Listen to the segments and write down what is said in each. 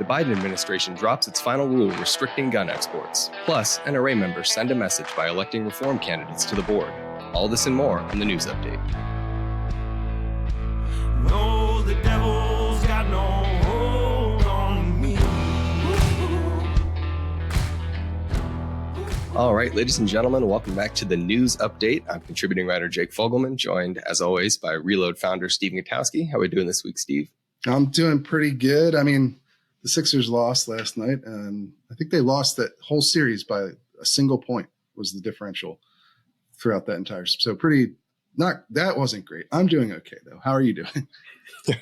The Biden administration drops its final rule restricting gun exports. Plus, NRA members send a message by electing reform candidates to the board. All this and more on the news update. No, the devil's got no hold on me. All right, ladies and gentlemen, welcome back to the news update. I'm contributing writer Jake Fogleman, joined as always by Reload founder Steve Gutowski. How are we doing this week, Steve? I'm doing pretty good. I mean, the Sixers lost last night, and I think they lost that whole series by a single point was the differential throughout that entire. So that wasn't great. I'm doing okay though. How are you doing?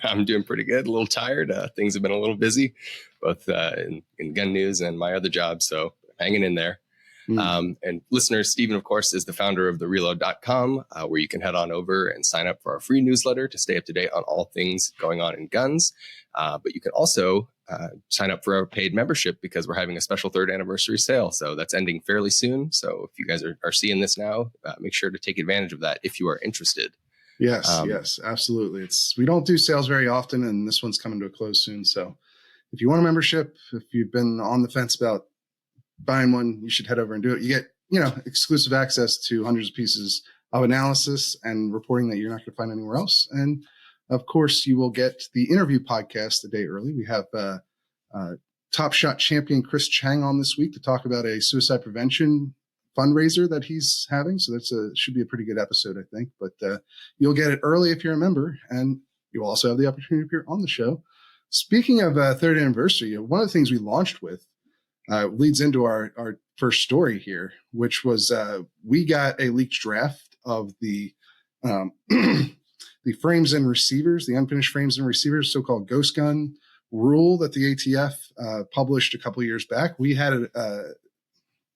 I'm doing pretty good. A little tired. Things have been a little busy, both in gun news and my other job. So hanging in there. And listeners, Stephen, of course, is the founder of thereload.com, where you can head on over and sign up for our free newsletter to stay up to date on all things going on in guns. But you can also sign up for our paid membership because we're having a special 3rd anniversary sale. So that's ending fairly soon. So if you guys are seeing this now, make sure to take advantage of that if you are interested. Yes, absolutely. We don't do sales very often, and this one's coming to a close soon. So if you want a membership, if you've been on the fence about buying one, you should head over and do it. You get, exclusive access to hundreds of pieces of analysis and reporting that you're not going to find anywhere else. And of course, you will get the interview podcast a day early. We have Top Shot champion Chris Chang on this week to talk about a suicide prevention fundraiser that he's having. So should be a pretty good episode, I think. But you'll get it early if you're a member, and you'll also have the opportunity to appear on the show. Speaking of 3rd anniversary, one of the things we launched with leads into our first story here, which was we got a leaked draft of the the frames and receivers, the unfinished frames and receivers, so-called ghost gun rule that the ATF published a couple of years back. We had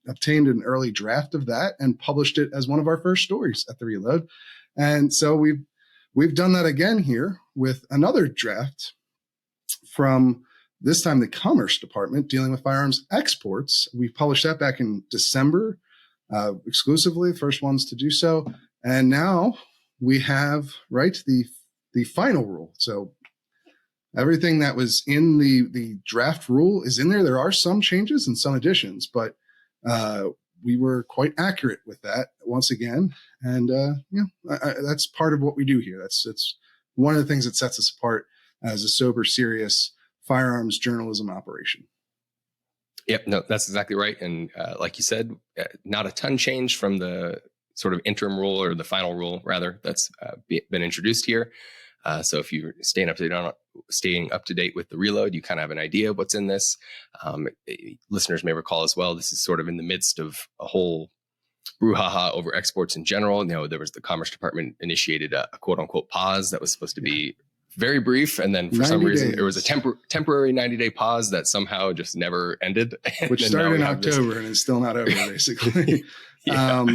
obtained an early draft of that and published it as one of our first stories at the Reload. And so we've done that again here with another draft from this time the Commerce Department dealing with firearms exports. We published that back in December, exclusively, the first ones to do so. And now we have, the final rule. So everything that was in the draft rule is in there. There are some changes and some additions, but we were quite accurate with that once again. And that's part of what we do here. That's one of the things that sets us apart as a sober, serious firearms journalism operation. Yep, no, that's exactly right. And like you said, not a ton changed from the sort of interim rule, or the final rule rather, that's been introduced here. So if you're staying up to date with the Reload, you kind of have an idea of what's in this. Listeners may recall as well, this is sort of in the midst of a whole brouhaha over exports in general. There was the Commerce Department initiated a quote unquote pause that was supposed to be very brief, and then for some reason there was a temporary 90-day pause that somehow just never ended. Which started in October and is still not over, basically. Yeah.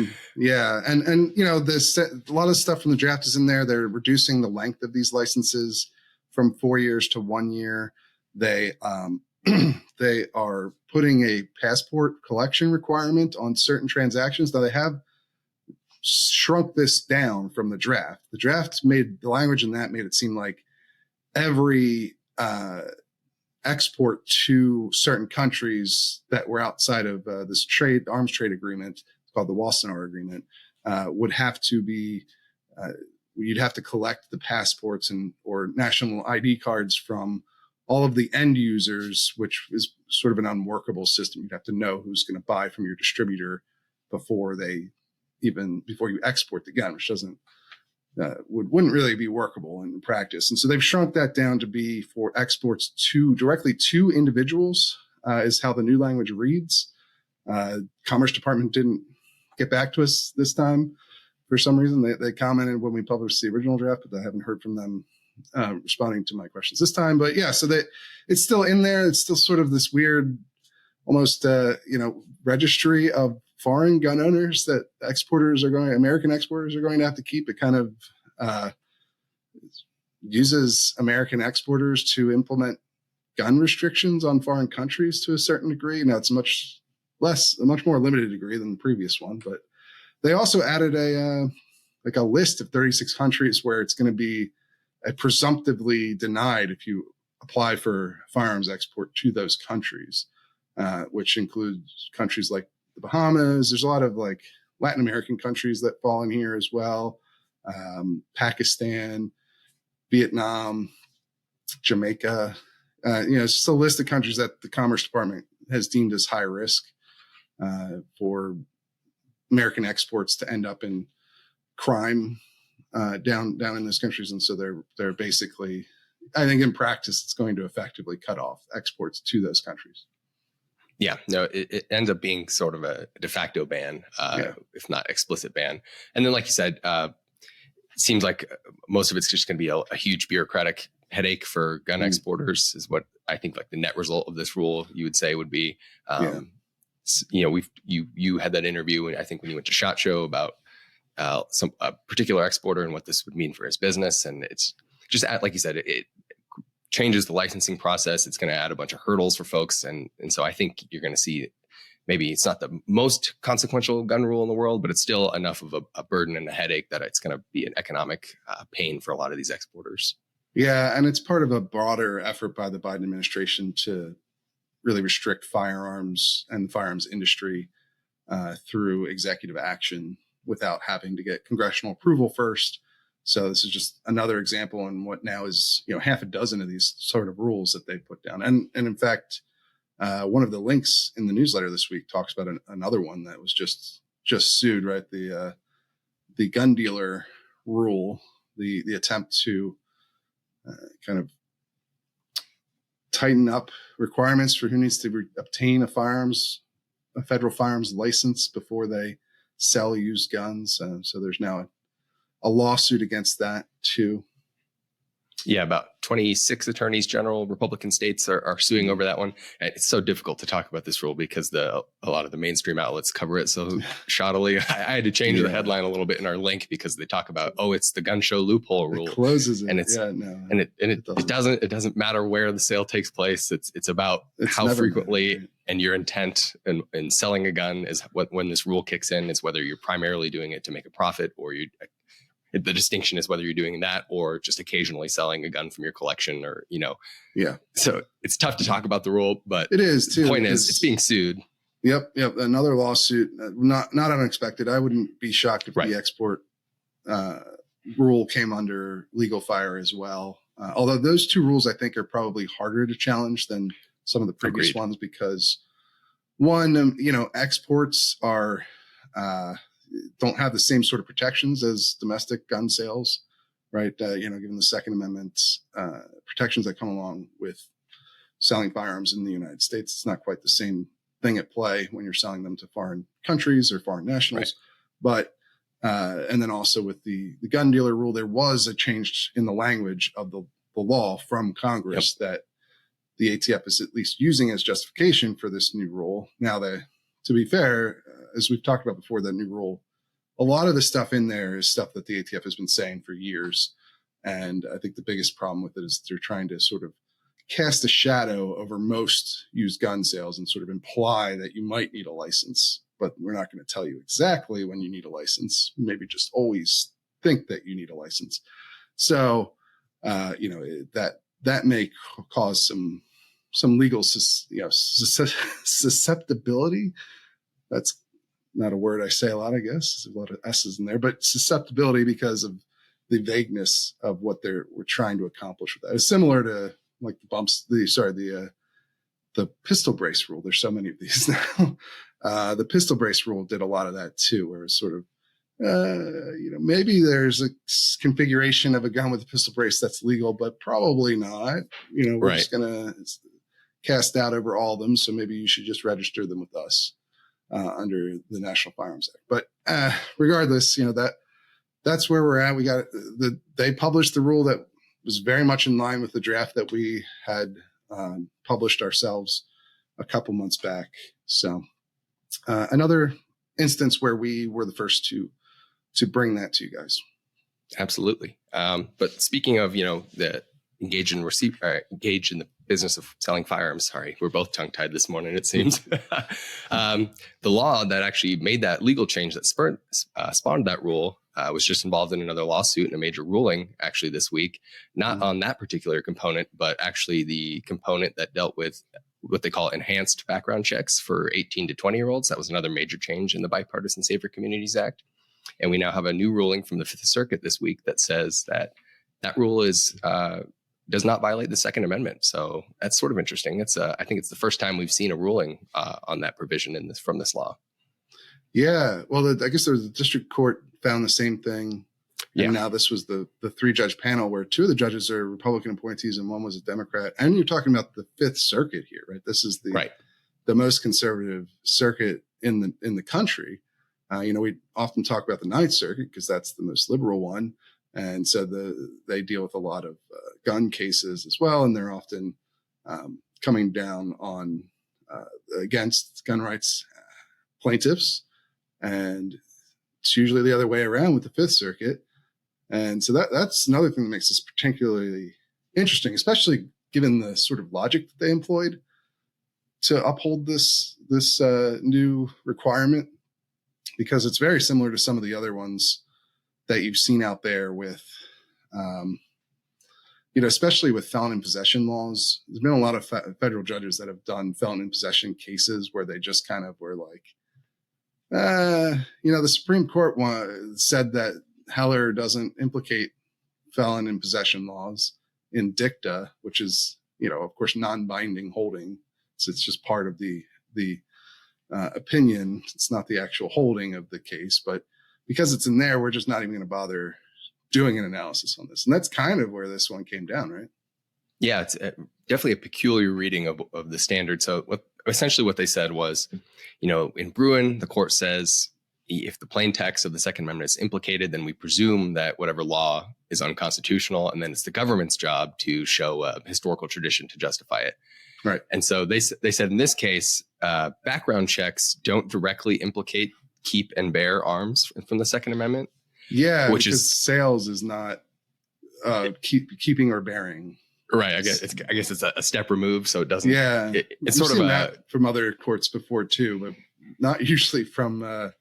And a lot of stuff from the draft is in there. They're reducing the length of these licenses from 4 years to 1 year. They they are putting a passport collection requirement on certain transactions. Now they have shrunk this down from the draft. The draft made the language in that made it seem like every export to certain countries that were outside of this arms trade agreement called the Wassenaar Agreement would have to be you'd have to collect the passports or national ID cards from all of the end users, which is sort of an unworkable system. You'd have to know who's going to buy from your distributor before you export the gun, which wouldn't really be workable in practice. And so they've shrunk that down to be for exports directly to individuals, is how the new language reads. Commerce Department didn't get back to us this time for some reason. They commented when we published the original draft, but I haven't heard from them responding to my questions this time. But yeah, so it's still in there. It's still sort of this weird, almost registry of foreign gun owners that American exporters are going to have to keep. It kind of uses American exporters to implement gun restrictions on foreign countries to a certain degree. Now it's a much more limited degree than the previous one, but they also added a list of 36 countries where it's going to be presumptively denied if you apply for firearms export to those countries, which includes countries like the Bahamas. There's a lot of like Latin American countries that fall in here as well. Pakistan, Vietnam, Jamaica. It's just a list of countries that the Commerce Department has deemed as high risk for American exports to end up in crime down in those countries. And so they're basically, I think in practice, it's going to effectively cut off exports to those countries. Yeah, no, it ends up being sort of a de facto ban, if not explicit ban. And then, like you said, it seems like most of it's just going to be a huge bureaucratic headache for gun exporters is what I think like the net result of this rule you would say would be. You had that interview, I think when you went to SHOT Show about a particular exporter and what this would mean for his business. And it's just, like you said, it changes the licensing process. It's going to add a bunch of hurdles for folks. And so I think you're going to see, maybe it's not the most consequential gun rule in the world, but it's still enough of a burden and a headache that it's going to be an economic pain for a lot of these exporters. Yeah. And it's part of a broader effort by the Biden administration to really restrict firearms and the firearms industry through executive action without having to get congressional approval first. So this is just another example in what now is, half a dozen of these sort of rules that they put down. And in fact, one of the links in the newsletter this week talks about another one that was just sued, right? The gun dealer rule, the attempt to kind of tighten up requirements for who needs to obtain a federal firearms license before they sell used guns. So there's now a lawsuit against that too. Yeah, about 26 attorneys general, Republican states are suing over that one. And it's so difficult to talk about this rule because a lot of the mainstream outlets cover it so shoddily. I had to change the headline a little bit in our link because they talk about, it's the gun show loophole rule. It closes it. And it doesn't matter where the sale takes place. It's about how frequently and your intent in selling a gun is when this rule kicks in is whether you're primarily doing it to make a profit or the distinction is whether you're doing that or just occasionally selling a gun from your collection or, So it's tough to talk about the rule, but it is too. The point is it's being sued. Yep. Another lawsuit, not unexpected. I wouldn't be shocked if the export rule came under legal fire as well. Although those two rules, I think, are probably harder to challenge than some of the previous ones because one, exports are, don't have the same sort of protections as domestic gun sales, right? Given the Second Amendment protections that come along with selling firearms in the United States, it's not quite the same thing at play when you're selling them to foreign countries or foreign nationals. Right. But, and then also with the gun dealer rule, there was a change in the language of the law from Congress that the ATF is at least using as justification for this new rule. Now, to be fair, as we've talked about before, that new rule, a lot of the stuff in there is stuff that the ATF has been saying for years. And I think the biggest problem with it is they're trying to sort of cast a shadow over most used gun sales and sort of imply that you might need a license, but we're not going to tell you exactly when you need a license. Maybe just always think that you need a license. So, that may cause some legal, susceptibility. That's not a word I say a lot, I guess. There's a lot of S's in there, but susceptibility because of the vagueness of what we're trying to accomplish with that. It's similar to like the pistol brace rule. There's so many of these now. The pistol brace rule did a lot of that too, where it's sort of, maybe there's a configuration of a gun with a pistol brace that's legal, but probably not. We're just going to cast doubt over all of them. So maybe you should just register them with us under the National Firearms Act. But regardless, that's where we're at. They published the rule that was very much in line with the draft that we had published ourselves a couple months back. So another instance where we were the first to bring that to you guys. Absolutely. But speaking of, the engage in the business of selling firearms. Sorry, we're both tongue-tied this morning, it seems. The law that actually made that legal change that spawned that rule was just involved in another lawsuit and a major ruling actually this week, not on that particular component, but actually the component that dealt with what they call enhanced background checks for 18 to 20-year-olds. That was another major change in the Bipartisan Safer Communities Act. And we now have a new ruling from the Fifth Circuit this week that says that that rule does not violate the Second Amendment. So that's sort of interesting. I think it's the first time we've seen a ruling on that provision from this law. Yeah. Well, I guess the district court found the same thing. And Yeah. now this was the 3-judge panel where 2 of the judges are Republican appointees and 1 was a Democrat. And you're talking about the Fifth Circuit here, right? This is the most conservative circuit in the country. We often talk about the Ninth Circuit because that's the most liberal one. And so they deal with a lot of gun cases as well. And they're often coming down on against gun rights plaintiffs. And it's usually the other way around with the Fifth Circuit. And so that's another thing that makes this particularly interesting, especially given the sort of logic that they employed to uphold this new requirement, because it's very similar to some of the other ones that you've seen out there with, especially with felon in possession laws. There's been a lot of federal judges that have done felon in possession cases where they just kind of were like, the Supreme Court said that Heller doesn't implicate felon in possession laws in dicta, which is, of course, non-binding holding. So it's just part of the opinion. It's not the actual holding of the case, but because it's in there, we're just not even going to bother doing an analysis on this. And that's kind of where this one came down, right? Yeah, it's definitely a peculiar reading of the standard. So what they said was, in Bruin, the court says, if the plain text of the Second Amendment is implicated, then we presume that whatever law is unconstitutional, and then it's the government's job to show a historical tradition to justify it. Right. And so they said in this case, background checks don't directly implicate keep and bear arms from the Second Amendment. Yeah, which is sales is not keeping or bearing. Right. I guess it's a step removed, so it doesn't. Yeah, it's sort of that from other courts before too, but not usually from a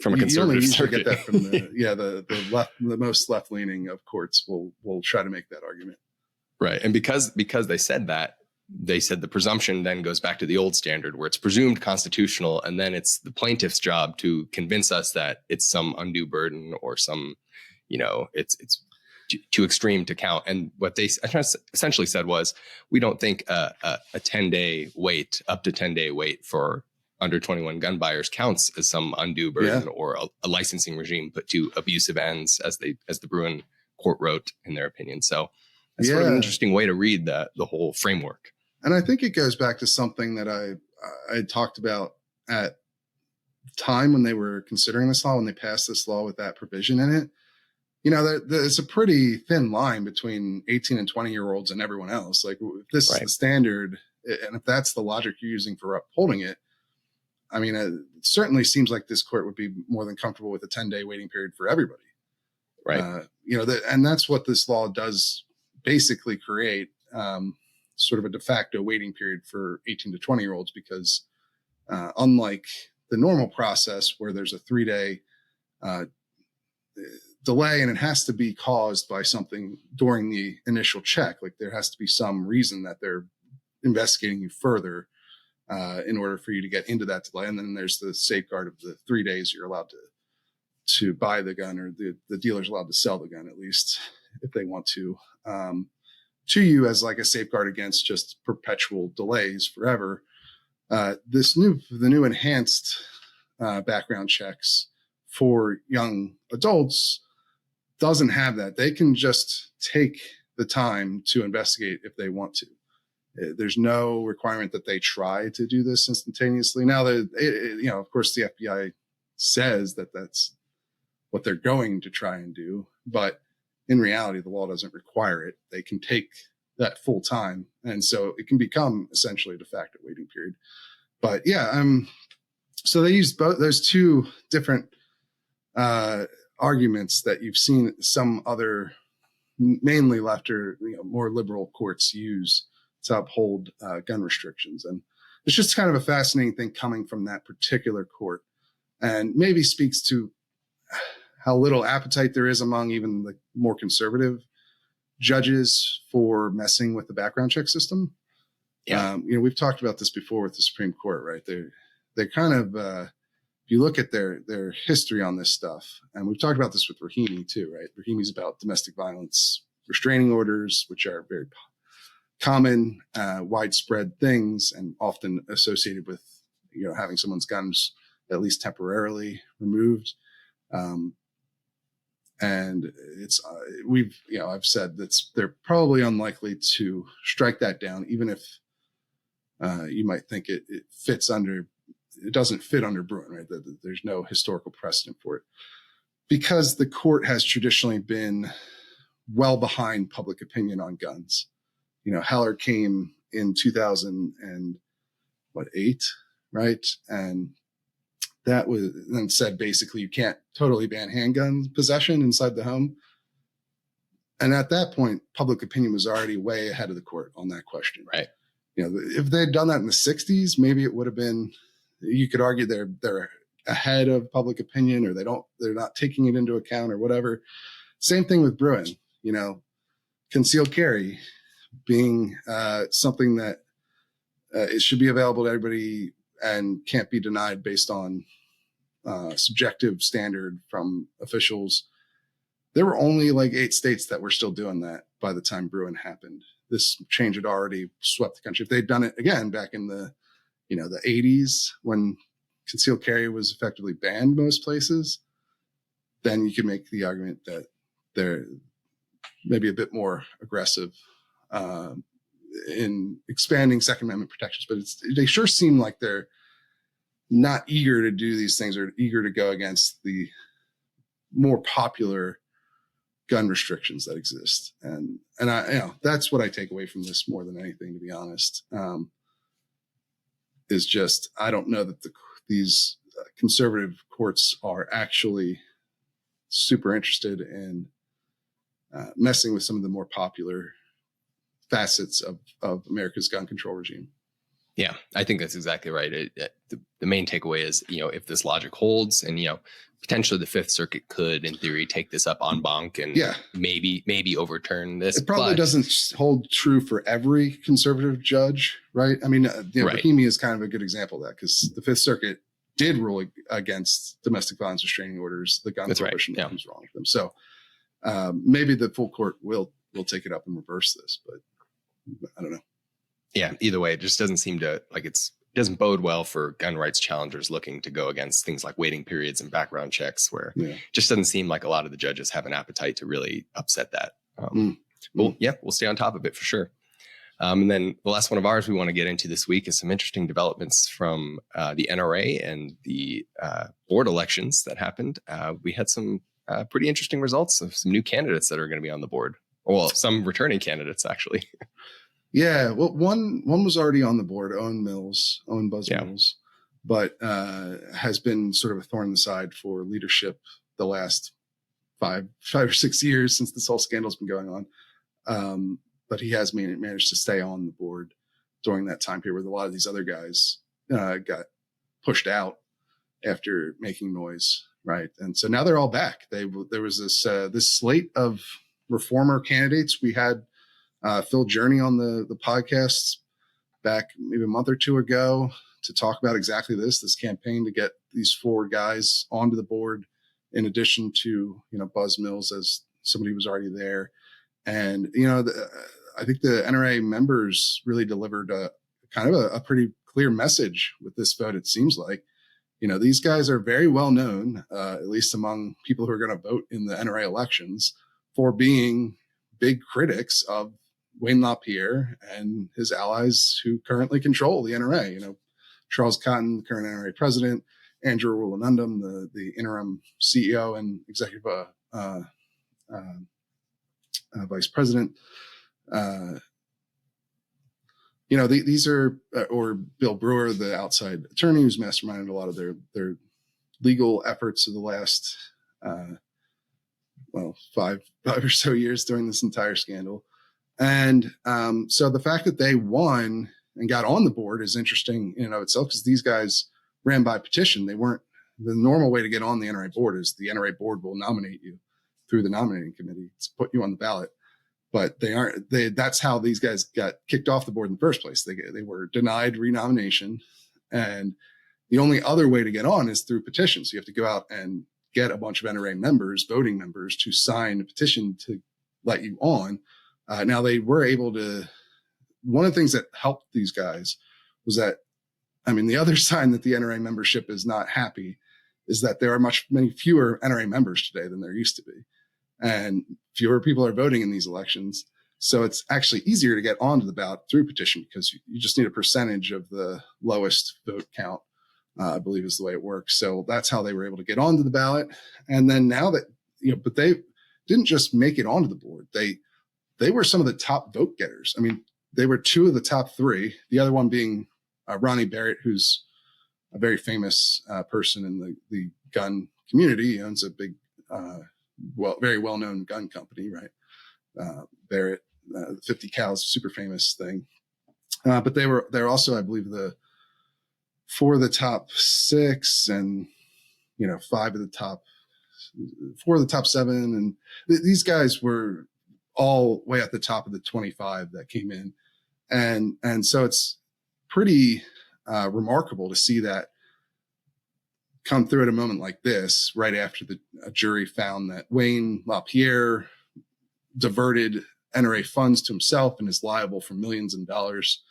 conservative. You only usually get that from the most left leaning of courts will try to make that argument. Right, and because they said that, they said the presumption then goes back to the old standard where it's presumed constitutional, and then it's the plaintiff's job to convince us that it's some undue burden or some, it's too extreme to count. And what they essentially said was, we don't think a 10-day wait, up to 10-day wait for under 21 gun buyers counts as some undue burden or a licensing regime put to abusive ends, as the Bruin court wrote in their opinion. So it's sort of an interesting way to read the whole framework. And I think it goes back to something that I talked about at the time when they were considering this law, when they passed this law with that provision in it. There's a pretty thin line between 18 and 20-year-olds and everyone else. Like, if this is the standard, and if that's the logic you're using for upholding it, I mean, it certainly seems like this court would be more than comfortable with a 10-day waiting period for everybody. Right. And that's what this law does basically create, sort of a de facto waiting period for 18 to 20-year-olds, because unlike the normal process where there's a 3-day delay and it has to be caused by something during the initial check, like there has to be some reason that they're investigating you further in order for you to get into that delay. And then there's the safeguard of the 3 days you're allowed to buy the gun, or the dealer's allowed to sell the gun, at least if they want to you, as like a safeguard against just perpetual delays forever. The new enhanced background checks for young adults doesn't have that. They can just take the time to investigate if they want to. There's no requirement that they try to do this instantaneously. Now, of course, the FBI says that that's what they're going to try and do, but in reality, the law doesn't require it. They can take that full time, and so it can become essentially a de facto waiting period. But so they use both those two different arguments that you've seen some other, mainly left or more liberal courts use to uphold gun restrictions. And it's just kind of a fascinating thing coming from that particular court, and maybe speaks to how little appetite there is among even the more conservative judges for messing with the background check system. Yeah. We've talked about this before with the Supreme Court, right? They're kind of, if you look at their history on this stuff, and we've talked about this with Rahimi too, right? Rahimi's about domestic violence restraining orders, which are very common, widespread things, and often associated with, having someone's guns at least temporarily removed. And it's, I've said that they're probably unlikely to strike that down, even if you might think it doesn't fit under Bruin, right? There's no historical precedent for it, because the court has traditionally been well behind public opinion on guns. Heller came in 2008, right? And that was then said basically you can't totally ban handgun possession inside the home. And at that point, public opinion was already way ahead of the court on that question. Right. If they had done that in the 60s, maybe it would have been, you could argue they're ahead of public opinion, or they're not taking it into account or whatever. Same thing with Bruin, concealed carry being something that it should be available to everybody and can't be denied based on subjective standard from officials. There were only like 8 states that were still doing that by the time Bruin happened. This change had already swept the country. If they'd done it again back in the 80s, when concealed carry was effectively banned most places, then you could make the argument that they're maybe a bit more aggressive in expanding Second Amendment protections. But they sure seem like they're not eager to do these things, or eager to go against the more popular gun restrictions that exist. And I, that's what I take away from this more than anything, to be honest, is just, I don't know that these conservative courts are actually super interested in messing with some of the more popular facets of America's gun control regime. Yeah, I think that's exactly right. The main takeaway is, if this logic holds, and, potentially the Fifth Circuit could, in theory, take this up en banc and maybe overturn this. It probably doesn't hold true for every conservative judge, right? I mean, right. Rahimi is kind of a good example of that, because the Fifth Circuit did rule against domestic violence restraining orders, the gun prohibition that was wrong with them. So maybe the full court will take it up and reverse this, but I don't know. Yeah, either way, it just doesn't seem to, it doesn't bode well for gun rights challengers looking to go against things like waiting periods and background checks, where it just doesn't seem like a lot of the judges have an appetite to really upset that. We'll stay on top of it for sure. And then the last one of ours we want to get into this week is some interesting developments from the NRA and the board elections that happened. We had some pretty interesting results of some new candidates that are going to be on the board. Well, some returning candidates, actually. Yeah, well, one was already on the board, Owen Buzz Mills, but has been sort of a thorn in the side for leadership the last five or 6 years since this whole scandal's been going on. But he has managed to stay on the board during that time period, where a lot of these other guys got pushed out after making noise, right? And so now they're all back. There was this slate of reformer candidates. We had Phil Journey on the podcast back maybe a month or two ago to talk about exactly this campaign to get these 4 guys onto the board, in addition to, Buzz Mills as somebody who was already there. And, I think the NRA members really delivered a pretty clear message with this vote. It seems like, these guys are very well known, at least among people who are going to vote in the NRA elections, for being big critics of Wayne LaPierre and his allies who currently control the NRA. Charles Cotton, the current NRA president, Andrew Rullanundum, the interim CEO and executive vice president. These are, or Bill Brewer, the outside attorney who's masterminded a lot of their legal efforts of the last, 5 or so years during this entire scandal. And so the fact that they won and got on the board is interesting in and of itself, because these guys ran by petition. They weren't the normal way to get on the NRA board is the NRA board will nominate you through the nominating committee to put you on the ballot. But that's how these guys got kicked off the board in the first place. They were denied renomination. And the only other way to get on is through petitions. So you have to go out and get a bunch of NRA members, voting members, to sign a petition to let you on. Now they were able to, one of the things that helped these guys was that, the other sign that the NRA membership is not happy is that there are many fewer NRA members today than there used to be. And fewer people are voting in these elections. So it's actually easier to get onto the ballot through petition because you just need a percentage of the lowest vote count, I believe is the way it works. So that's how they were able to get onto the ballot. And then now that, but they didn't just make it onto the board. They were some of the top vote getters. They were two of the top three, the other one being Ronnie Barrett, who's a very famous person in the gun community. He owns a big, very well-known gun company, right? Barrett, 50 Cal's super famous thing. But they're also, I believe, four of the top six and, 4 of the top 7. And these guys were all way at the top of the 25 that came in. And so it's pretty remarkable to see that come through at a moment like this, right after a jury found that Wayne LaPierre diverted NRA funds to himself and is liable for millions of dollars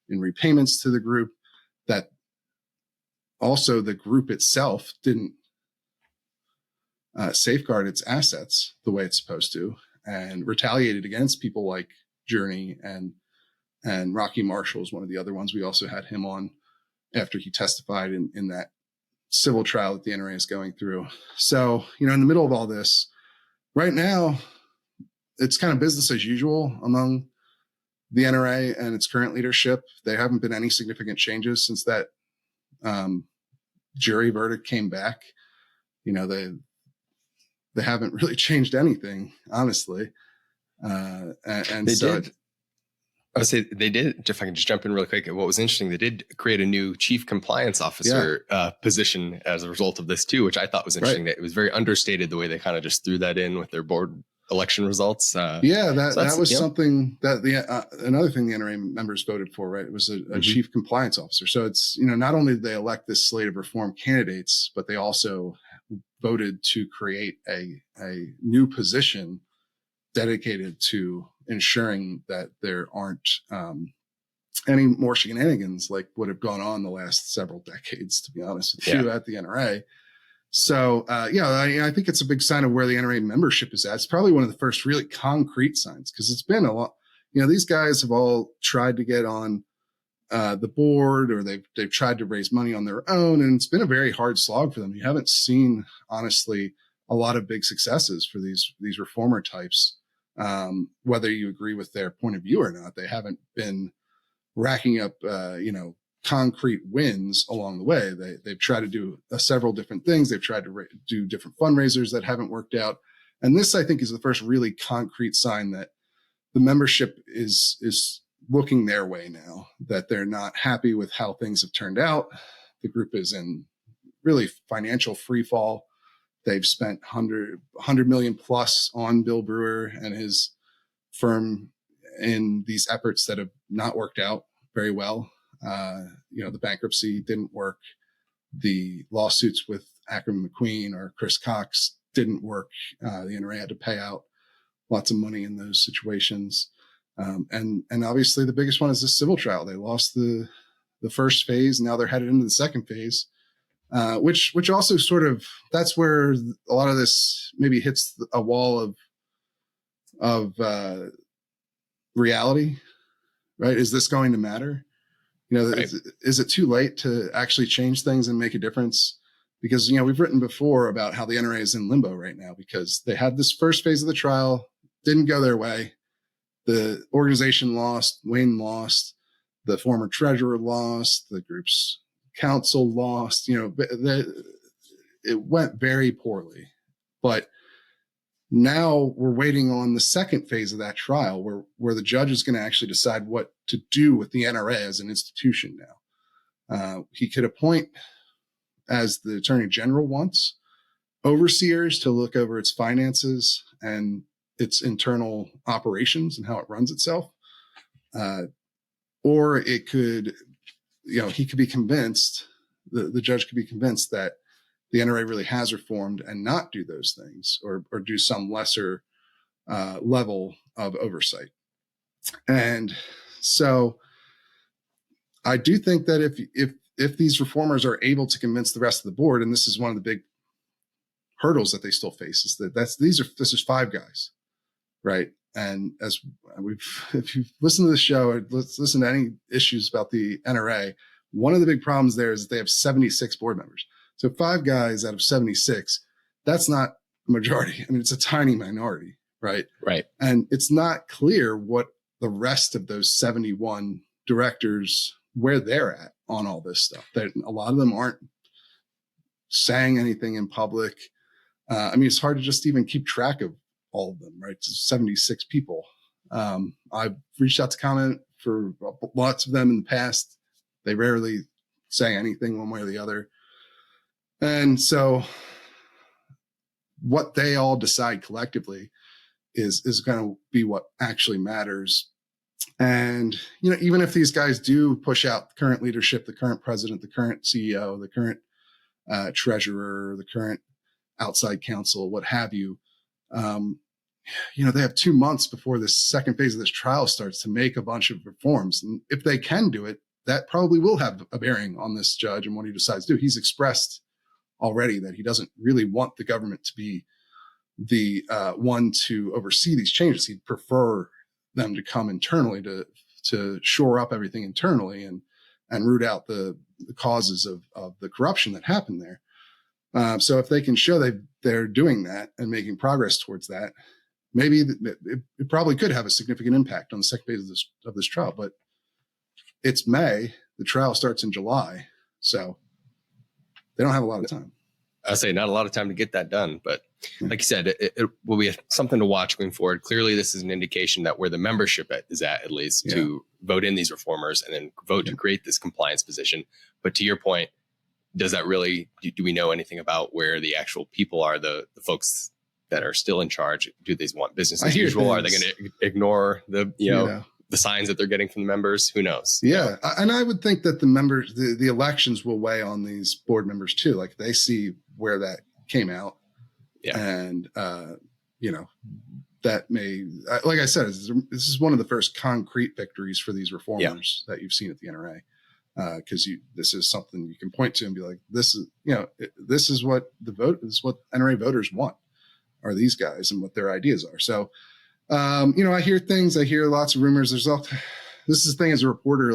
in repayments to the group, that also the group itself didn't safeguard its assets the way it's supposed to, and retaliated against people like Journey and Rocky Marshall is one of the other ones. We also had him on after he testified in that civil trial that the NRA is going through. So, in the middle of all this, right now, it's kind of business as usual among the NRA and its current leadership. There haven't been any significant changes since that jury verdict came back. They haven't really changed anything, honestly. And they so did. I would say they did, if I can just jump in really quick. What was interesting, they did create a new chief compliance officer position as a result of this too, which I thought was interesting. Right. That it was very understated the way they kind of just threw that in with their board election results. That was something that another thing the NRA members voted for, right? It was a chief compliance officer. So it's, not only did they elect this slate of reform candidates, but they also voted to create a new position dedicated to ensuring that there aren't any more shenanigans like would have gone on the last several decades, to be honest with you, at the NRA. So, I think it's a big sign of where the NRA membership is at. It's probably one of the first really concrete signs, because it's been a lot. These guys have all tried to get on the board, or they've tried to raise money on their own, and it's been a very hard slog for them. You haven't seen, honestly, a lot of big successes for these reformer types. Whether you agree with their point of view or not, they haven't been racking up, concrete wins along the way. They've tried to do several different things. They've tried to do different fundraisers that haven't worked out. And this, I think, is the first really concrete sign that the membership is looking their way now, that they're not happy with how things have turned out. The group is in really financial free fall. They've spent $100 million plus on Bill Brewer and his firm in these efforts that have not worked out very well. The bankruptcy didn't work. The lawsuits with Ackerman McQueen or Chris Cox didn't work. The NRA had to pay out lots of money in those situations. And obviously the biggest one is the civil trial. They lost the first phase. Now they're headed into the second phase. Which also sort of, that's where a lot of this maybe hits a wall of reality, right? Is this going to matter? Right. Is it too late to actually change things and make a difference? Because, we've written before about how the NRA is in limbo right now because they had this first phase of the trial, didn't go their way. The organization lost, Wayne lost, the former treasurer lost, the group's council lost, it went very poorly. But now we're waiting on the second phase of that trial where the judge is going to actually decide what to do with the NRA as an institution now. He could appoint as the Attorney General wants, overseers to look over its finances and its internal operations and how it runs itself. Or it could, he could be convinced, the judge could be convinced that the NRA really has reformed and not do those things, or do some lesser level of oversight. And so I do think that if these reformers are able to convince the rest of the board, and this is one of the big hurdles that they still face, is that this is five guys, right? And as if you've listened to the show or listen to any issues about the NRA, one of the big problems there is that they have 76 board members. So five guys out of 76, that's not a majority. I mean, it's a tiny minority, right? Right. And it's not clear what the rest of those 71 directors, where they're at on all this stuff. That a lot of them aren't saying anything in public. I mean, it's hard to just even keep track of all of them, right? It's 76 people. I've reached out to comment for lots of them in the past. They rarely say anything one way or the other. And so what they all decide collectively is going to be what actually matters. And, even if these guys do push out the current leadership, the current president, the current CEO, the current treasurer, the current outside counsel, what have you, they have 2 months before this second phase of this trial starts to make a bunch of reforms. And if they can do it, that probably will have a bearing on this judge and what he decides to do. He's expressed already that he doesn't really want the government to be the one to oversee these changes. He'd prefer them to come internally to shore up everything internally and root out the causes of the corruption that happened there. So if they can show that they're doing that and making progress towards that, maybe it probably could have a significant impact on the second phase of this trial. But it's May. The trial starts in July. So they don't have a lot of time. I say not a lot of time to get that done, but like you said, it will be something to watch going forward. Clearly, this is an indication that where the membership is at least, to vote in these reformers and then vote to create this compliance position. But to your point, does that really, do we know anything about where the actual people are, the folks that are still in charge? Do they want business as usual? Are they going to ignore the signs that they're getting from the members? Who knows? Yeah. And I would think that the members, the elections will weigh on these board members too. Like they see where that came out. Yeah. And, that may, like I said, this is one of the first concrete victories for these reformers that you've seen at the NRA. Because this is something you can point to and be like, this is what NRA voters want, are these guys and what their ideas are. So, I hear lots of rumors. This is the thing as a reporter,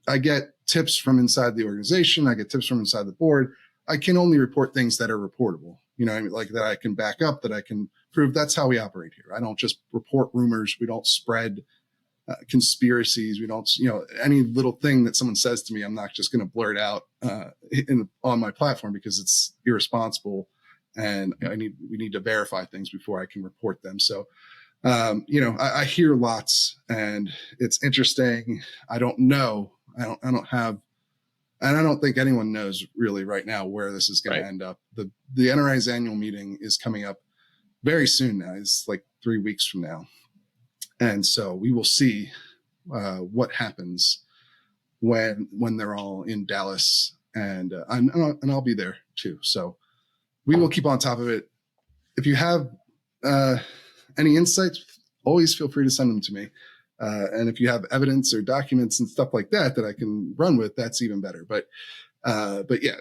I get tips from inside the organization. I get tips from inside the board. I can only report things that are reportable, that I can back up, that I can prove. That's how we operate here. I don't just report rumors. We don't spread conspiracies. We don't, any little thing that someone says to me, I'm not just going to blurt out on my platform because it's irresponsible. And we need to verify things before I can report them. So, I hear lots, and it's interesting. I don't know. I don't think anyone knows really right now where this is going to end up. The NRA's annual meeting is coming up very soon now. It's like 3 weeks from now. And so we will see what happens when they're all in Dallas, and I'll be there too. So we will keep on top of it. If you have any insights, always feel free to send them to me. And if you have evidence or documents and stuff like that I can run with, that's even better. But yeah,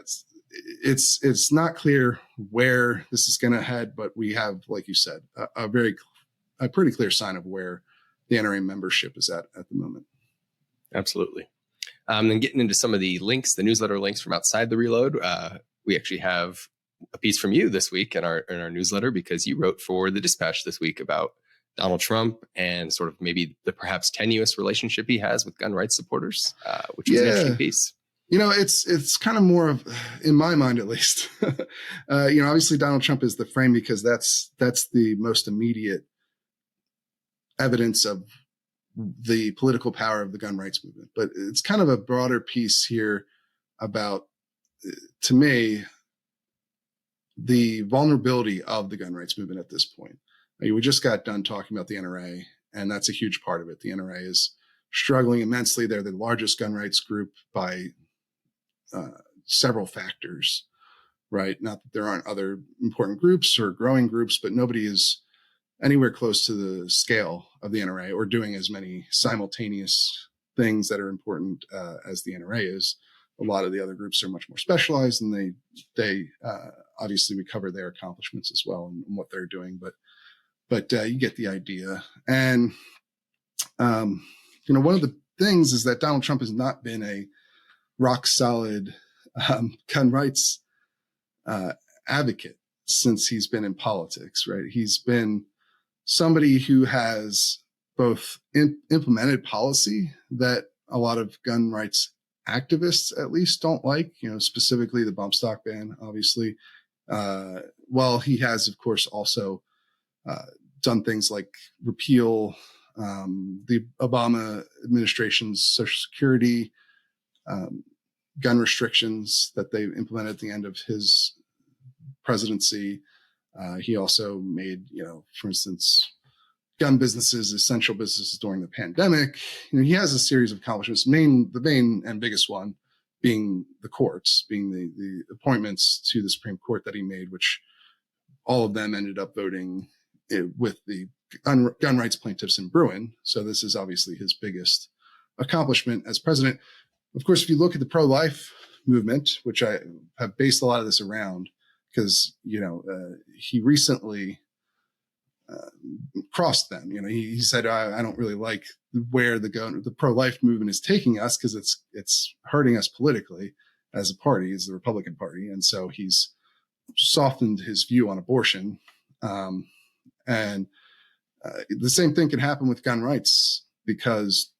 it's not clear where this is going to head, but we have, like you said, a pretty clear sign of where the NRA membership is at the moment. Absolutely. Then getting into some of the links, the newsletter links from outside the Reload, we actually have a piece from you this week in our newsletter, because you wrote for the Dispatch this week about Donald Trump and sort of maybe the perhaps tenuous relationship he has with gun rights supporters, which was an interesting piece. It's kind of more of, in my mind at least, obviously Donald Trump is the frame because that's the most immediate evidence of the political power of the gun rights movement. But it's kind of a broader piece here about to me, the vulnerability of the gun rights movement at this point. We just got done talking about the NRA, and that's a huge part of it. The NRA is struggling immensely. They're the largest gun rights group by several factors, right? Not that there aren't other important groups or growing groups, but nobody is anywhere close to the scale of the NRA or doing as many simultaneous things that are important as the NRA is. A lot of the other groups are much more specialized, and they obviously we cover their accomplishments as well and what they're doing, but you get the idea. And one of the things is that Donald Trump has not been a rock solid gun rights advocate since he's been in politics, right? He's been somebody who has both implemented policy that a lot of gun rights activists at least don't like, specifically the bump stock ban, obviously. Well, he has, of course, also done things like repeal the Obama administration's Social Security gun restrictions that they implemented at the end of his presidency. He also made, for instance, gun businesses essential businesses during the pandemic. He has a series of accomplishments. The main and biggest one being the courts, being the appointments to the Supreme Court that he made, which all of them ended up voting with the gun rights plaintiffs in Bruin. So this is obviously his biggest accomplishment as president. Of course, if you look at the pro-life movement, which I have based a lot of this around, because, he recently crossed them. He said, I don't really like where the pro-life movement is taking us because it's hurting us politically as a party, as the Republican Party. And so he's softened his view on abortion. And the same thing can happen with gun rights because,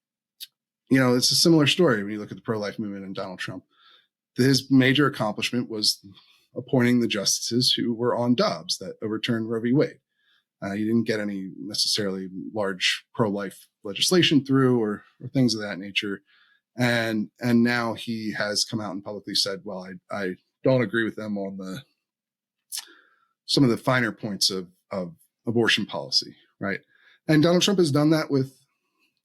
it's a similar story when you look at the pro-life movement and Donald Trump. His major accomplishment was appointing the justices who were on Dobbs that overturned Roe v. Wade. He didn't get any necessarily large pro-life legislation through or things of that nature. And now he has come out and publicly said, well, I don't agree with them on some of the finer points of abortion policy, right? And Donald Trump has done that with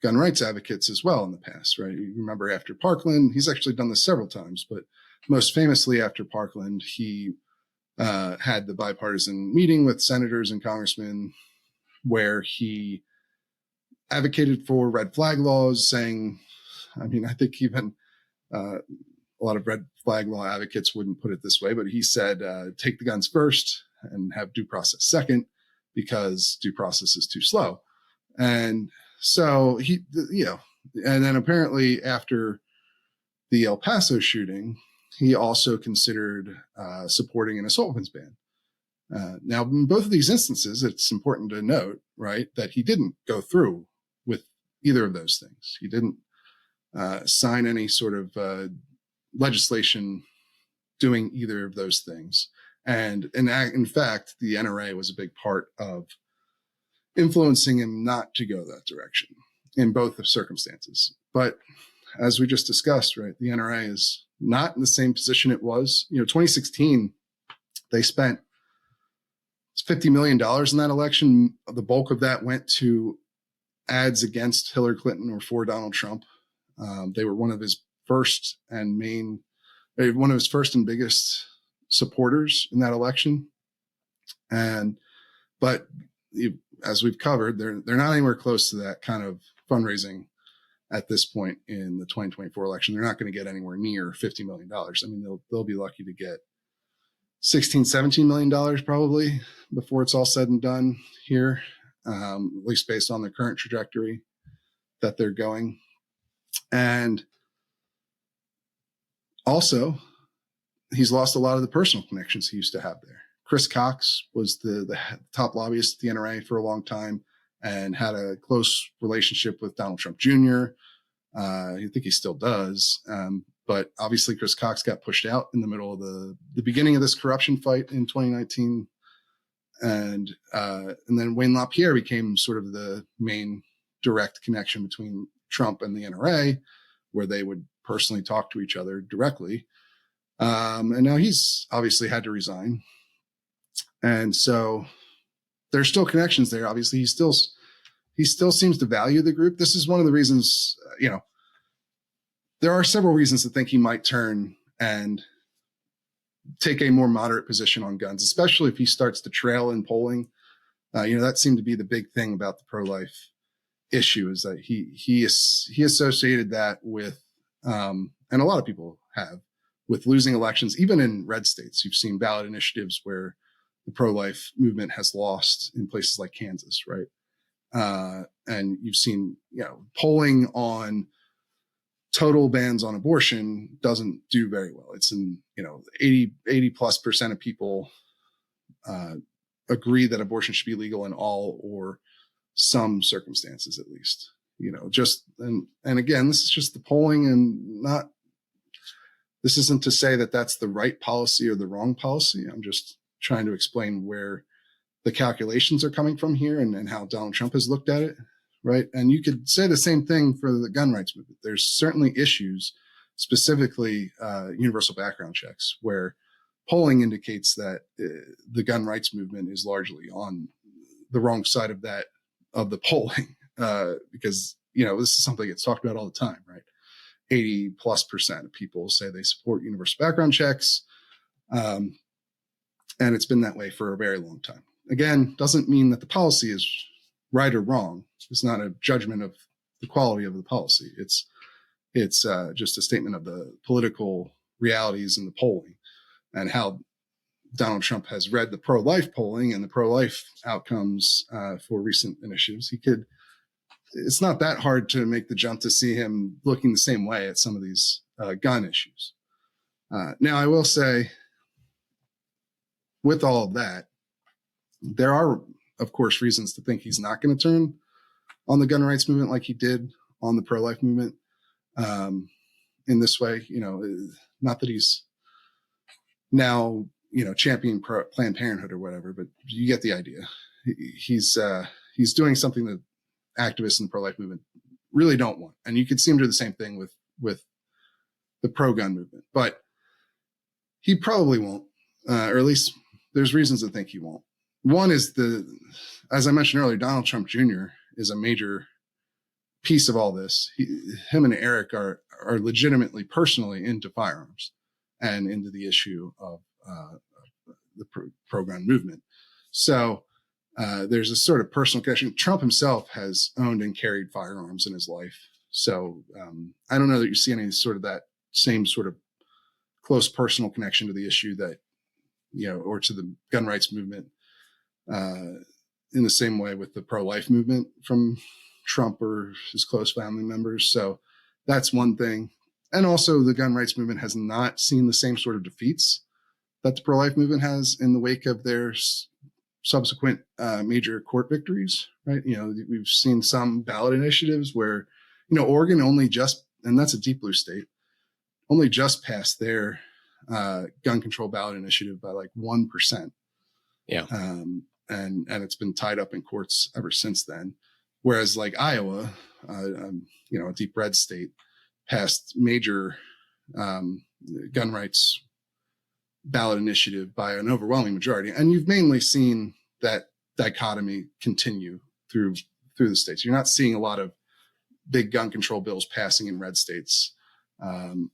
gun rights advocates as well in the past, right? You remember after Parkland, he's actually done this several times, but most famously after Parkland, he had the bipartisan meeting with senators and congressmen where he advocated for red flag laws, saying, I think even a lot of red flag law advocates wouldn't put it this way, but he said, take the guns first and have due process second because due process is too slow. And so and then apparently after the El Paso shooting, he also considered supporting an assault weapons ban. Now, in both of these instances, it's important to note, right, that he didn't go through with either of those things. He didn't sign any sort of legislation doing either of those things. And in fact, the NRA was a big part of influencing him not to go that direction in both of circumstances. But as we just discussed, right, the NRA is not in the same position it was. 2016, they spent $50 million in that election. The bulk of that went to ads against Hillary Clinton or for Donald Trump. They were one of his first and biggest supporters in that election. But as we've covered, they're not anywhere close to that kind of fundraising at this point in the 2024 election. They're not going to get anywhere near $50 million. They'll be lucky to get $16, $17 million probably before it's all said and done here, at least based on the current trajectory that they're going. And also, he's lost a lot of the personal connections he used to have there. Chris Cox was the top lobbyist at the NRA for a long time and had a close relationship with Donald Trump Jr. I think he still does. But obviously Chris Cox got pushed out in the middle of the beginning of this corruption fight in 2019. And then Wayne LaPierre became sort of the main direct connection between Trump and the NRA, where they would personally talk to each other directly. And now he's obviously had to resign. And so there's still connections there. Obviously, he still seems to value the group. This is one of the reasons, there are several reasons to think he might turn and take a more moderate position on guns, especially if he starts to trail in polling. That seemed to be the big thing about the pro-life issue, is that he associated that with, and a lot of people have, with losing elections. Even in red states, you've seen ballot initiatives where the pro-life movement has lost in places like Kansas, right? And you've seen, polling on total bans on abortion doesn't do very well. It's in, 80+% of people agree that abortion should be legal in all or some circumstances, at least. And again, this is just the polling, and this isn't to say that that's the right policy or the wrong policy. I'm just trying to explain where the calculations are coming from here and how Donald Trump has looked at it, right? And you could say the same thing for the gun rights movement. There's certainly issues, specifically universal background checks, where polling indicates that the gun rights movement is largely on the wrong side of the polling, because, this is something that's talked about all the time, right? 80+% of people say they support universal background checks. And it's been that way for a very long time. Again, doesn't mean that the policy is right or wrong. It's not a judgment of the quality of the policy. It's just a statement of the political realities in the polling and how Donald Trump has read the pro-life polling and the pro-life outcomes for recent initiatives. It's not that hard to make the jump to see him looking the same way at some of these gun issues. Now, I will say, with all of that, there are, of course, reasons to think he's not going to turn on the gun rights movement like he did on the pro-life movement in this way. Not that he's now, championing Planned Parenthood or whatever, but you get the idea. He's doing something that activists in the pro-life movement really don't want. And you could see him do the same thing with the pro-gun movement, but he probably won't, or at least there's reasons to think he won't. One is as I mentioned earlier, Donald Trump Jr. is a major piece of all this. Him and Eric are legitimately personally into firearms and into the issue of the pro-gun movement. So there's a sort of personal connection. Trump himself has owned and carried firearms in his life. So I don't know that you see any sort of that same sort of close personal connection to the issue that, or to the gun rights movement in the same way with the pro-life movement from Trump or his close family members. So that's one thing. And also the gun rights movement has not seen the same sort of defeats that the pro-life movement has in the wake of their subsequent major court victories, right? We've seen some ballot initiatives where, Oregon only just, and that's a deep blue state, only just passed their gun control ballot initiative by like 1%. Yeah. And it's been tied up in courts ever since then. Whereas like Iowa, a deep red state, passed major gun rights ballot initiative by an overwhelming majority. And you've mainly seen that dichotomy continue through the states. You're not seeing a lot of big gun control bills passing in red states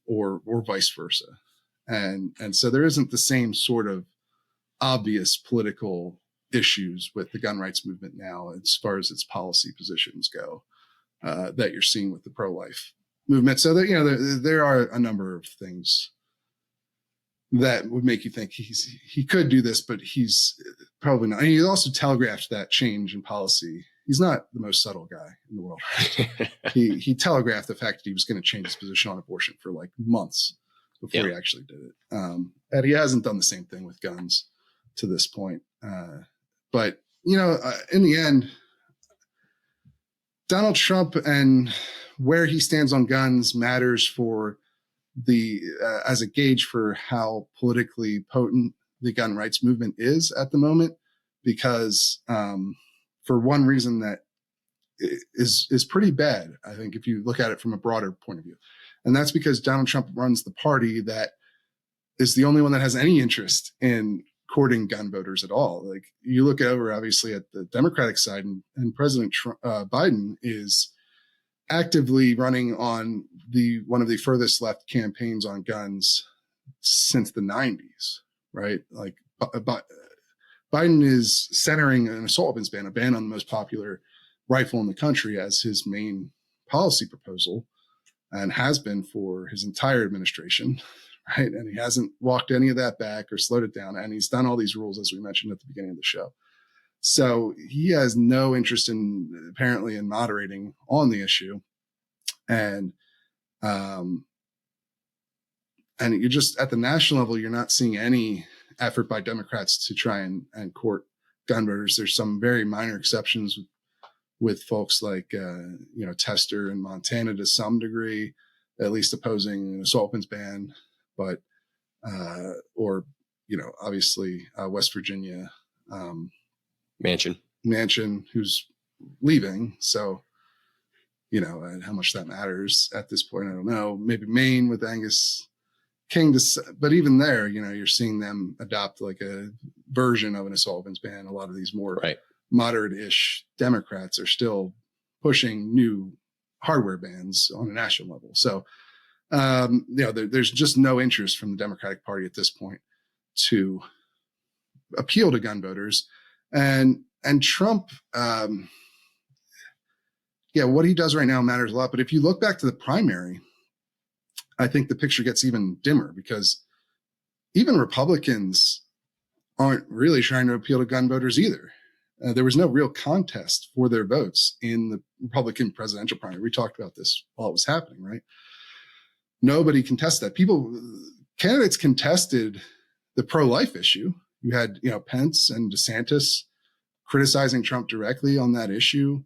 or vice versa. And so there isn't the same sort of obvious political issues with the gun rights movement now as far as its policy positions go that you're seeing with the pro-life movement. So that, there are a number of things that would make you think he could do this, but he's probably not. And he also telegraphed that change in policy. He's not the most subtle guy in the world. He telegraphed the fact that he was going to change his position on abortion for like months before he actually did it. And he hasn't done the same thing with guns to this point. But in the end, Donald Trump and where he stands on guns matters for as a gauge for how politically potent the gun rights movement is at the moment, because for one reason that is pretty bad, I think, if you look at it from a broader point of view. And that's because Donald Trump runs the party that is the only one that has any interest in courting gun voters at all. Like you look over, obviously, at the Democratic side, and President Biden is actively running on one of the furthest left campaigns on guns since the 90s, right? Like Biden is centering an assault weapons ban, a ban on the most popular rifle in the country, as his main policy proposal, and has been for his entire administration, right? And he hasn't walked any of that back or slowed it down. And he's done all these rules, as we mentioned at the beginning of the show. So he has no interest apparently in moderating on the issue. And you're just at the national level, you're not seeing any effort by Democrats to try and court gun voters. There's some very minor exceptions with folks like, Tester in Montana to some degree, at least opposing an assault weapons ban, but, obviously West Virginia, Manchin, who's leaving. So, and how much that matters at this point, I don't know. Maybe Maine with Angus King, but even there, you're seeing them adopt like a version of an assault weapons ban. A lot of these more moderate-ish Democrats are still pushing new hardware bans on a national level. So, there's just no interest from the Democratic Party at this point to appeal to gun voters. And Trump, what he does right now matters a lot. But if you look back to the primary, I think the picture gets even dimmer, because even Republicans aren't really trying to appeal to gun voters either. There was no real contest for their votes in the Republican presidential primary. We talked about this while it was happening, right? Nobody contested that. Candidates contested the pro-life issue. You had, Pence and DeSantis criticizing Trump directly on that issue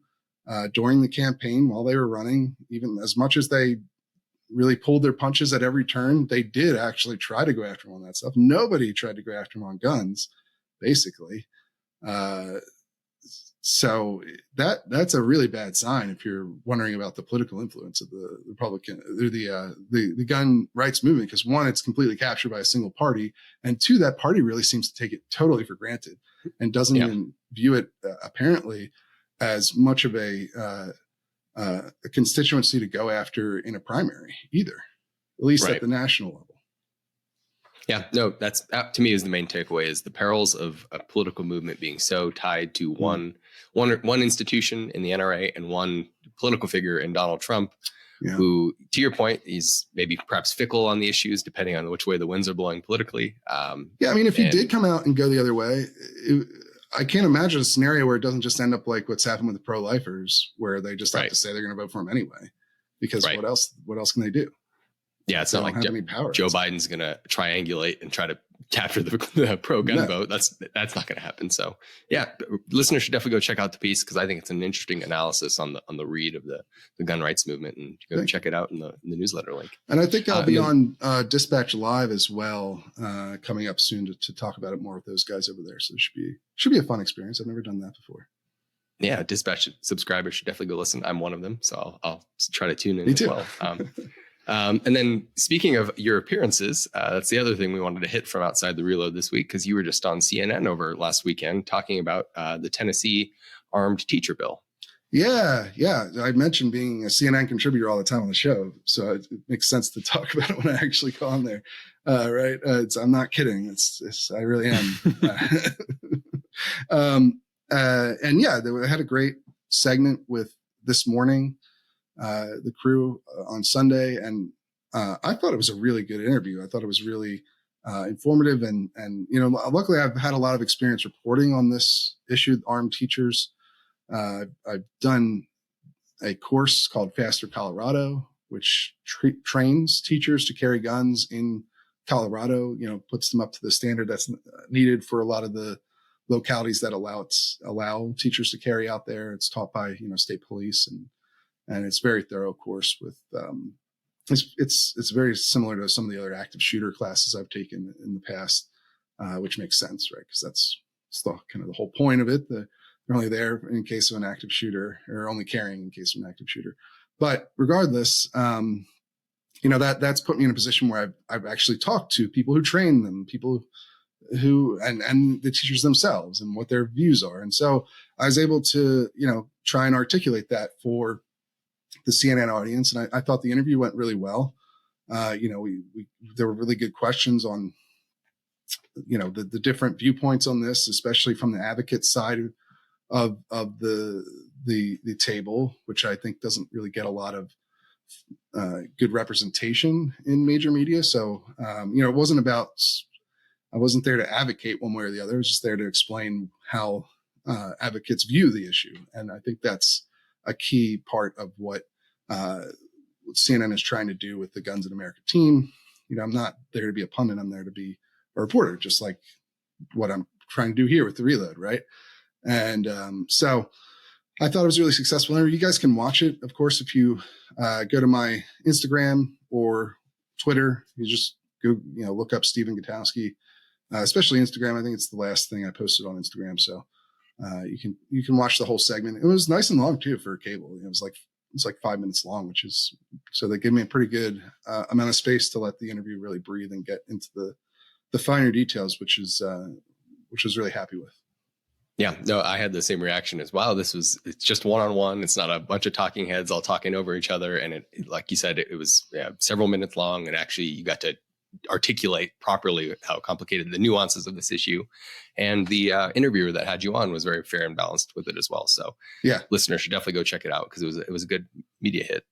during the campaign while they were running. Even as much as they really pulled their punches at every turn, they did actually try to go after him on that stuff. Nobody tried to go after him on guns, basically. So that's a really bad sign if you're wondering about the political influence of the Republican, the gun rights movement, because one, it's completely captured by a single party, and two, that party really seems to take it totally for granted and doesn't even view it apparently as much of a constituency to go after in a primary either, at least at the national level. Yeah, no, that's to me is the main takeaway, is the perils of a political movement being so tied to one institution in the NRA and one political figure in Donald Trump, who, to your point, is maybe perhaps fickle on the issues depending on which way the winds are blowing politically. If he did come out and go the other way, I can't imagine a scenario where it doesn't just end up like what's happened with the pro-lifers, where they just have to say they're going to vote for him anyway, because what else can they do? Yeah, it's not like Joe Biden's going to triangulate and try to capture the pro-gun vote. That's not going to happen. So, listeners should definitely go check out the piece, because I think it's an interesting analysis on the read of the gun rights movement, and go check it out in the newsletter link. And I think I'll be on Dispatch Live as well, coming up soon to talk about it more with those guys over there. So it should be a fun experience. I've never done that before. Yeah, Dispatch subscribers should definitely go listen. I'm one of them, so I'll try to tune in as well. And then, speaking of your appearances, that's the other thing we wanted to hit from outside the reload this week, because you were just on CNN over last weekend talking about the Tennessee armed teacher bill. Yeah. I mentioned being a CNN contributor all the time on the show, so it makes sense to talk about it when I actually go on there. Right? I'm not kidding. I really am. They had a great segment with This Morning, the crew on Sunday, and I thought it was a really good interview. I thought it was really informative, and luckily I've had a lot of experience reporting on this issue, armed teachers. I've done a course called Faster Colorado, which trains teachers to carry guns in Colorado, puts them up to the standard that's needed for a lot of the localities that allow teachers to carry out there. It's taught by, state police, and it's a very thorough course with, it's very similar to some of the other active shooter classes I've taken in the past, which makes sense, right? Because that's the kind of the whole point of it. They're only there in case of an active shooter, or only carrying in case of an active shooter. But regardless, that's put me in a position where I've actually talked to people who train them, people who, and the teachers themselves and what their views are. And so I was able to, try and articulate that for the CNN audience. And I thought the interview went really well. There were really good questions on, the different viewpoints on this, especially from the advocate side of the table, which I think doesn't really get a lot of good representation in major media. So, it wasn't about, I wasn't there to advocate one way or the other. I was just there to explain how advocates view the issue. And I think that's a key part of what CNN is trying to do with the Guns in America team. I'm not there to be a pundit. I'm there to be a reporter, just like what I'm trying to do here with the Reload, right? And so I thought it was really successful. You guys can watch it, of course, if you go to my Instagram or Twitter. You just go, look up Stephen Gutowski, especially Instagram. I think it's the last thing I posted on Instagram. So you can watch the whole segment. It was nice and long too for cable. It was like 5 minutes long, which is, so they gave me a pretty good amount of space to let the interview really breathe and get into the finer details, which was really happy with. Yeah, no, I had the same reaction as, wow, it's just one-on-one. It's not a bunch of talking heads all talking over each other. And it, like you said, it was several minutes long. And actually you got to articulate properly how complicated the nuances of this issue. And the interviewer that had you on was very fair and balanced with it as well. So yeah, listeners should definitely go check it out because it was a good media hit.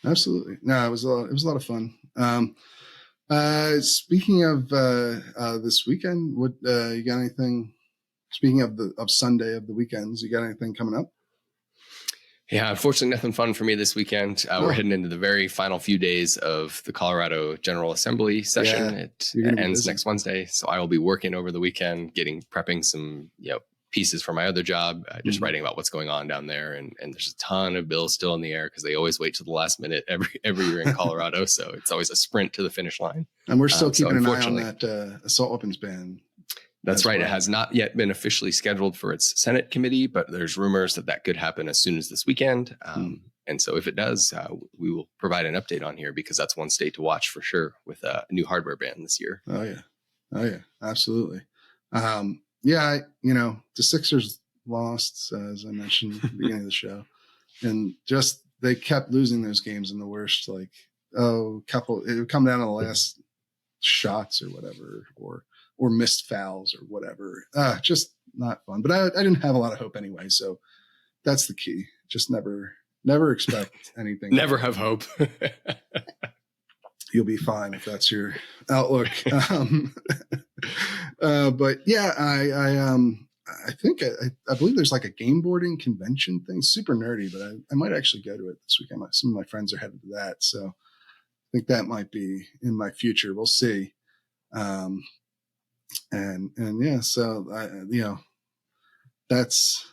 Absolutely. No, it was a lot of fun. Speaking of this weekend, what you got anything? Speaking of Sunday of the weekends, you got anything coming up? Yeah, unfortunately, nothing fun for me this weekend. We're heading into the very final few days of the Colorado General Assembly session. Yeah, it ends next Wednesday, so I will be working over the weekend, prepping some pieces for my other job, just writing about what's going on down there. And there's a ton of bills still in the air because they always wait till the last minute every year in Colorado. So it's always a sprint to the finish line. And we're still keeping an eye on that assault weapons ban. That's right. Well. It has not yet been officially scheduled for its Senate committee, but there's rumors that could happen as soon as this weekend. And so if it does, we will provide an update on here because that's one state to watch for sure with a new hardware ban this year. Oh, yeah, absolutely. The Sixers lost, as I mentioned at the beginning of the show, and just they kept losing those games in the worst, it would come down to the last shots or whatever, or missed fouls or whatever. Just not fun. But I didn't have a lot of hope anyway. So that's the key. Just never expect anything. Never have hope. You'll be fine if that's your outlook. But yeah, I think I believe there's like a game boarding convention thing, super nerdy, but I might actually go to it this weekend. Some of my friends are headed to that. So I think that might be in my future. We'll see. And yeah, so that's,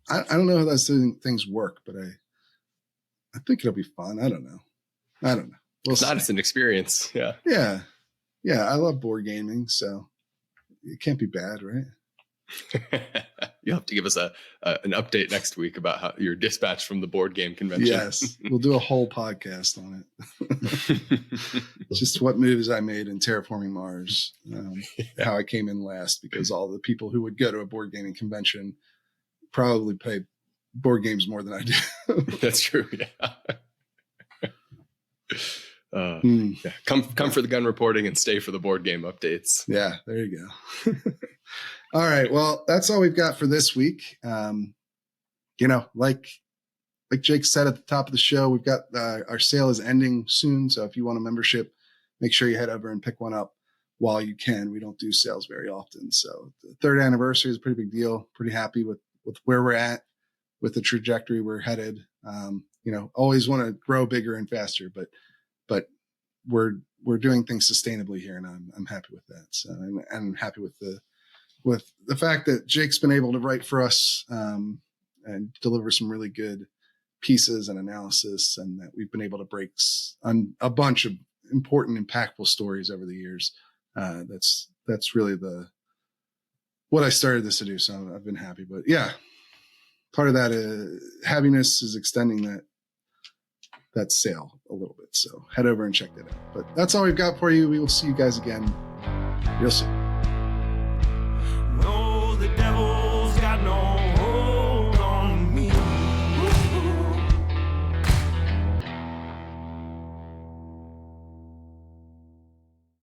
I don't know how those things work, but I think it'll be fun. I don't know. It's an experience. Yeah. Yeah. I love board gaming, so it can't be bad, right? You'll have to give us an update next week about how your dispatch from the board game convention. Yes, we'll do a whole podcast on it. Just what moves I made in Terraforming Mars, how I came in last because all the people who would go to a board gaming convention probably play board games more than I do. That's true. Yeah. Come for the gun reporting and stay for the board game updates. Yeah, there you go. All right. Well, that's all we've got for this week. Like Jake said at the top of the show, we've got our sale is ending soon. So if you want a membership, make sure you head over and pick one up while you can. We don't do sales very often. So the third anniversary is a pretty big deal. Pretty happy with where we're at, with the trajectory we're headed. Always want to grow bigger and faster, but we're doing things sustainably here, and I'm happy with that. So I'm happy with the fact that Jake's been able to write for us and deliver some really good pieces and analysis, and that we've been able to break on a bunch of important, impactful stories over the years. That's really what I started this to do. So I've been happy, but yeah, part of that happiness is extending that sale a little bit. So head over and check that out. But that's all we've got for you. We will see you guys again real soon.